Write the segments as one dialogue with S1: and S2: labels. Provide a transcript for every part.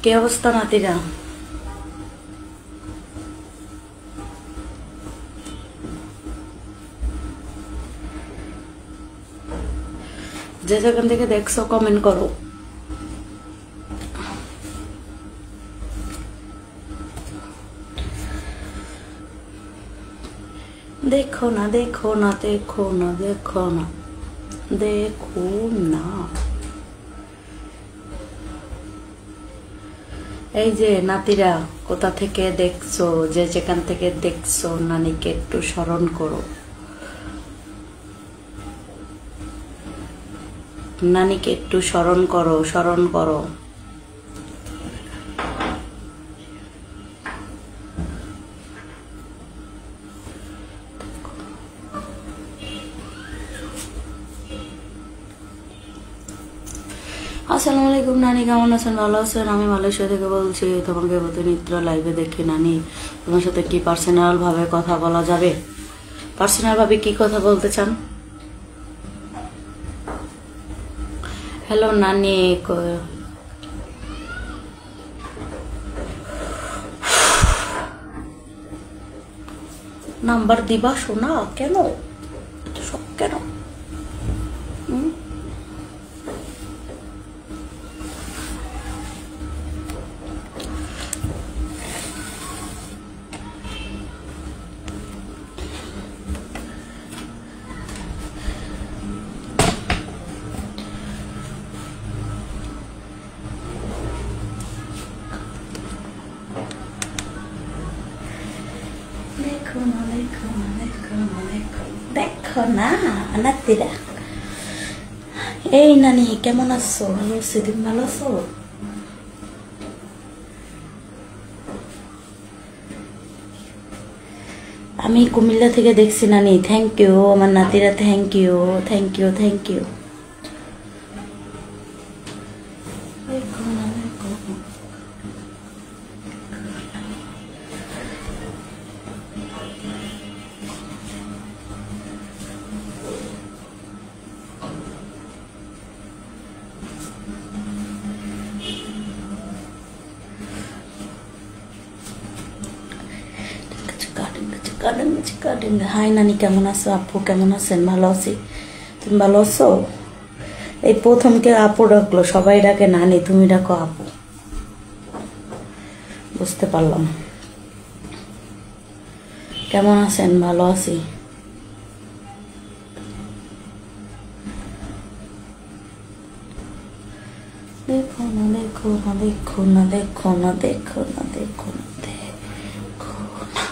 S1: কি অবস্থা নাতিরা? যে যেখান থেকে দেখছো কমেন্ট করো। দেখো না, দেখো না, দেখো না, দেখো না, দেখো না। এই যে নাতিরা কোথা থেকে দেখছো, যে যেখান থেকে দেখছো, নানিকে একটু স্মরণ করো। নানিকে একটু স্মরণ করো, স্মরণ করো। আসসালামু আলাইকুম নানি, কেমন আছেন? ভালো আছেন? আমি মালয়েশিয়া থেকে বলছি। তোমাকে প্রতিনিত্য লাইভে দেখি নানি। তোমার সাথে কি পার্সোনাল ভাবে কথা বলা যাবে? পার্সোনাল ভাবে কি কথা বলতে চান? হ্যালো নানি, নাম্বার দিবা শোনা? কেন সব কেন? দেখো না, দেখো না, দেখো না, দেখো না নাতিরা। এই নানি কেমন আছো? ভালো আছি, তুমি ভালো আছো? আমি কুমিল্লা থেকে দেখছি নানি। থ্যাংক ইউ আমার নাতিরা, thank you, thank you, thank you. Hi নানি, কেমন আছো? আপু কেমন আছেন? ভালো আছি, তুমি ভালো আছো? এই প্রথম কে আপু ডাকলো, সবাই ডাকে নানি, তুমি ডাকো আপু। বুঝতে পারলাম। কেমন আছেন? ভালো আছি। দেখো না, দেখো না, দেখো না, দেখো না, দেখো না, দেখো না, দেখো না।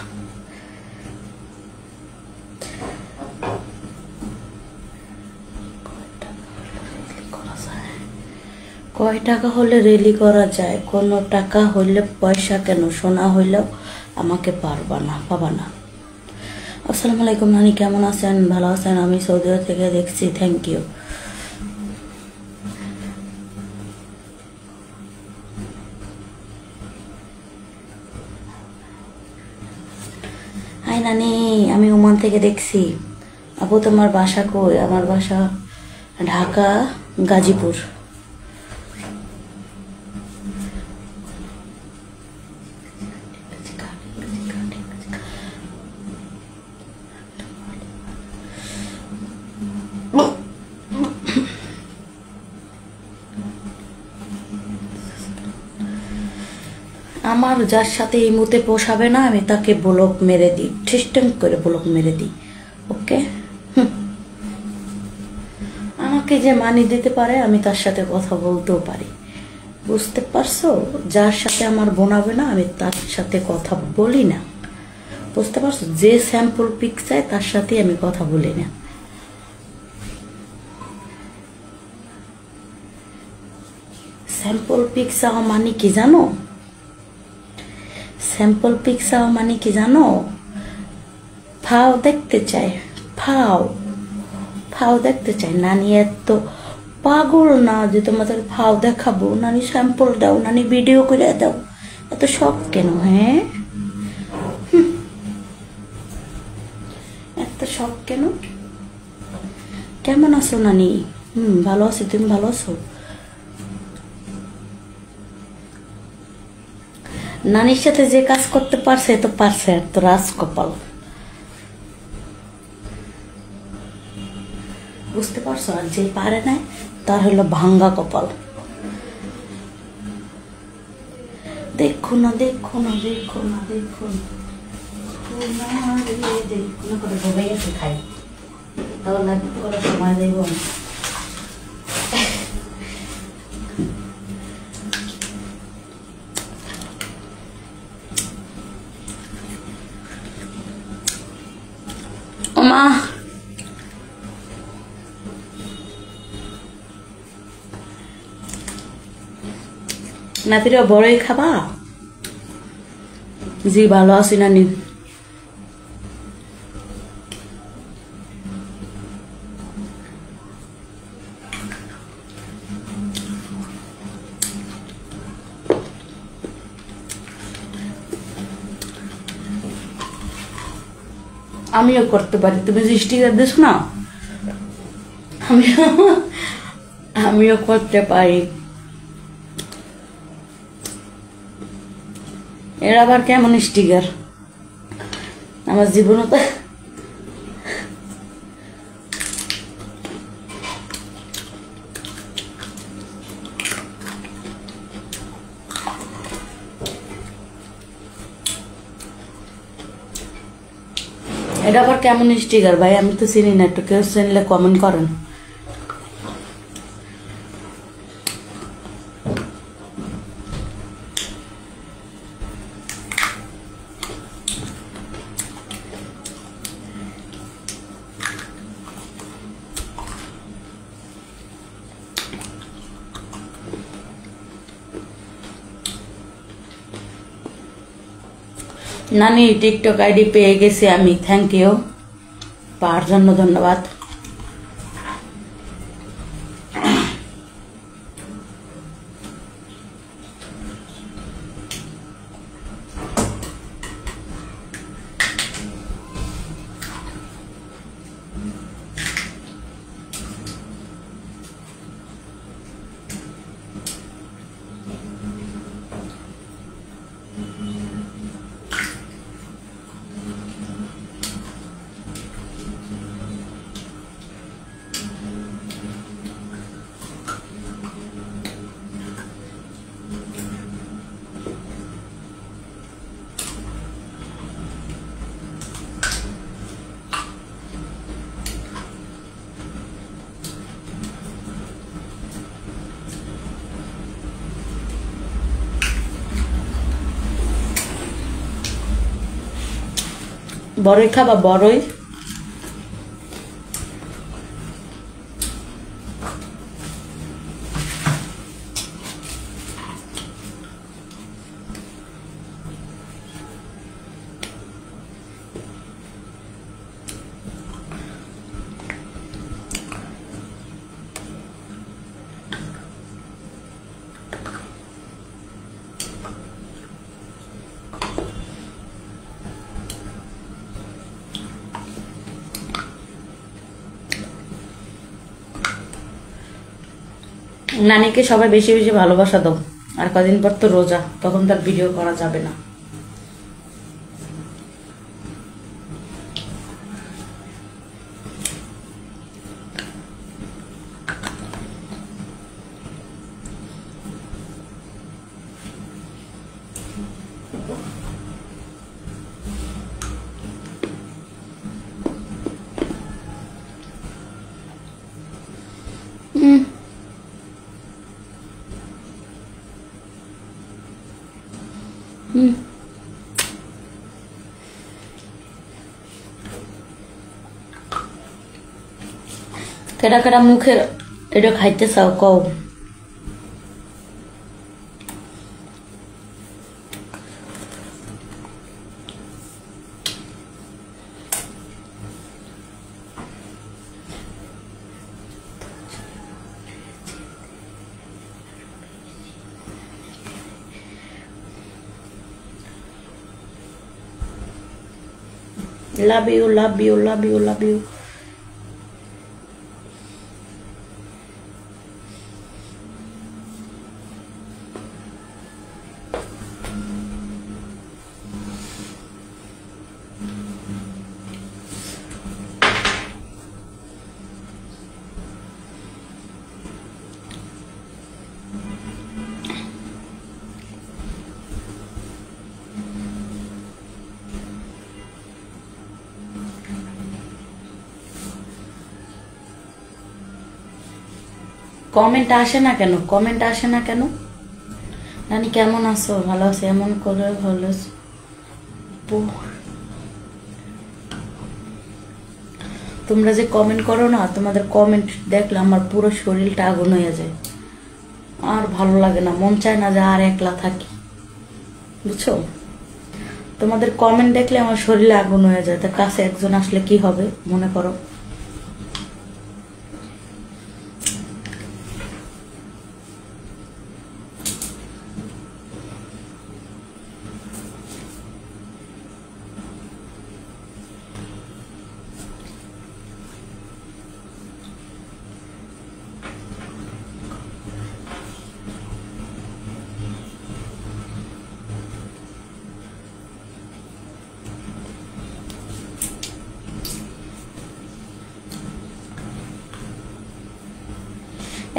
S1: কয় টাকা হলে রেলি করা যায়? কোনো টাকা হইলে, পয়সা কেন, সোনা হইলেও আমাকে পাবা না। আসসালামু আলাইকুম নানি, কেমন আছেন? ভালো আছেন? আমি সৌদি আরব থেকে দেখছি, থ্যাংক ইউ। হাই নানি, আমি ওমান থেকে দেখছি। আপু তোমার বাসা কই? আমার বাসা ঢাকা, গাজীপুর। আমার যার সাথে এই মুহূর্তে পোষাবে না, আমি তাকে ব্লক মেরে দিই, ঠিস্টেম করে ব্লক মেরে দিই। ওকে, আমাকে যে মানি দিতে পারে আমি তার সাথে কথা বলতেও পারি, বুঝতে পারছো? যার সাথে আমার বোনাবে না আমি তার সাথে কথা বলি না, বুঝতে পারছো? যে স্যাম্পল পিক চায় তার সাথে আমি কথা বলি না। স্যাম্পল পিক চাওয়া মানে কি জানো? স্যাম্পল পিক চাওয়া মানে কি জানো? ফাও দেখতে চাই, ফাও দেখতে চাই। নানি এত পাগল না যে তোমাদের ফাও দেখাবো। নানি স্যাম্পল দাও, নানি ভিডিও করে দাও। এত শখ কেন? হ্যাঁ, এত শখ কেন? কেমন আছো নানি? ভালো আছি, তুমি ভালো আছো? নানির সাথে যে কাজ করতে পারছে তো পারছে, আর তো রাজ কপাল। বুঝতে পারছো? আর যে পারে না তার হলো ভাঙ্গা কপাল। দেখো না দেখো না দেখো না দেখো না করে ডুবাই আছে খাই, তাহলে করে সময় দেব। ওমা নাতিরা বড়ই খাবা? জি ভালো আছি নানি। আমিও করতে পারি, তুমি যে স্টিকার দিস না আমিও করতে পারি। এর আবার কেমন স্টিকার? আমার জীবনও তো এটা আবার কেমন স্টিকার ভাই? আমি তো চিনি না, একটু কেউ চিনলে কমেন্ট করেন। নানি টিকটক আইডি পেয়ে গেছি আমি, থ্যাংক ইউ, পাওয়ার জন্য ধন্যবাদ। বড়ই খাবা? বড়ই নানিকে সবাই বেশি বেশি ভালোবাসা দাও। আর কদিন পর তো রোজা, তখন তার ভিডিও করা যাবে না। কেডা কেডা মুখে এটা খাইতে চাও কও? Love you, love you, love you, love you. Comment আসে না কেন? কমেন্ট আসে না কেন? নানি কেমন আছো? ভালো আছো? এমন করে ভালো আছো? তোমরা যে কমেন্ট করো না, তোমাদের কমেন্ট দেখলে আমার পুরো শরীরটা আগুন হয়ে যায়। আর ভালো লাগে না, মন চায় না যে আর একলা থাকি, বুঝছো? তোমাদের কমেন্ট দেখলে আমার শরীরে আগুন হয়ে যায়। তার কাছে একজন আসলে কি হবে মনে করো?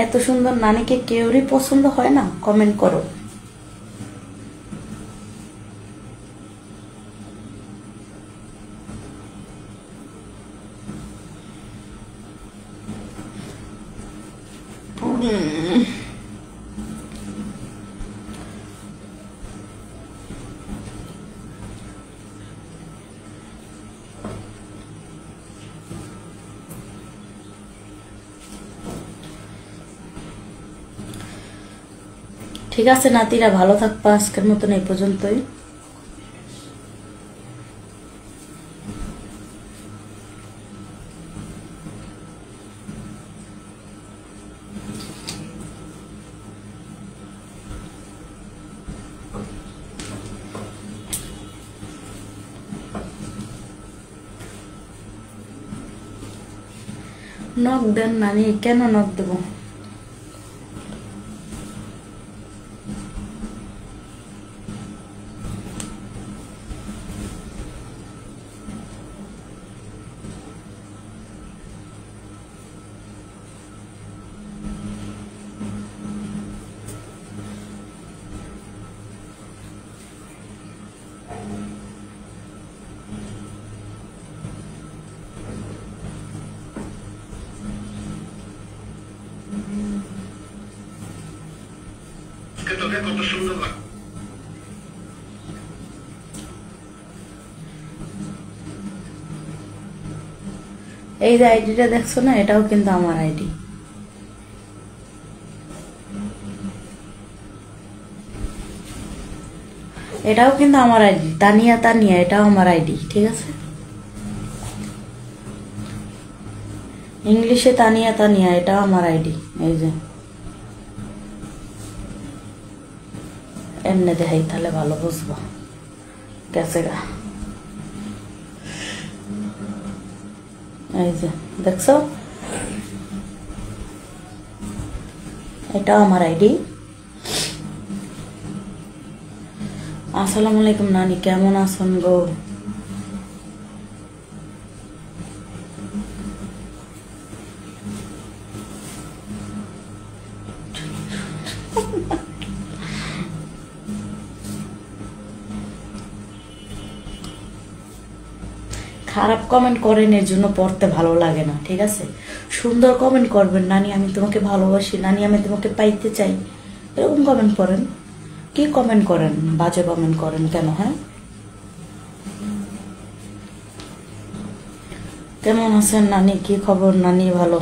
S1: এত সুন্দর নানিকে কেউরই পছন্দ হয় না? কমেন্ট করো। ঠিক আছে নাতিরা, ভালো থাকবা। আজকের মতন এই পর্যন্তই। নক দেন নানি। কেন নক দেবো?
S2: তোকে কত সুন্দর লাগে।
S1: এই যে আইডিটা দেখছো না, এটাও কিন্তু আমার আইডি। এটাও কিন্তু আমার আইডি। তানিয়া তানিয়া, এটাও আমার আইডি। ঠিক আছে, ইংলিশে তানিয়া তানিয়া, এটাও আমার আইডি। এই যে এমনি দেখাই, তাহলে ভালো বুঝবো। গেছে গা। এই যে দেখছো, এটাও আমার আইডি। আসসালামু আলাইকুম নানি, কেমন আছেন গো? খারাপ কমেন্ট করেন, এর জন্য পড়তে ভালো লাগে না। ঠিক আছে, সুন্দর কমেন্ট করবেন। নানি আমি তোমাকে ভালোবাসি, নানি আমি তোমাকে পাইতে চাই, এরকম কমেন্ট করেন। কি কমেন্ট করেন? বাজে কমেন্ট করেন কেন? হ্যাঁ, কেমন আছেন নানি? কি খবর নানি? ভালো?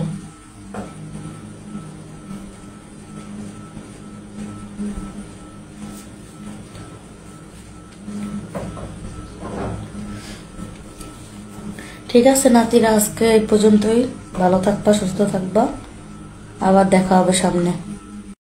S1: ঠিক আছে নাতিরা, আজকে এই পর্যন্তই। ভালো থাকবা, সুস্থ থাকবা, আবার দেখা হবে সামনে।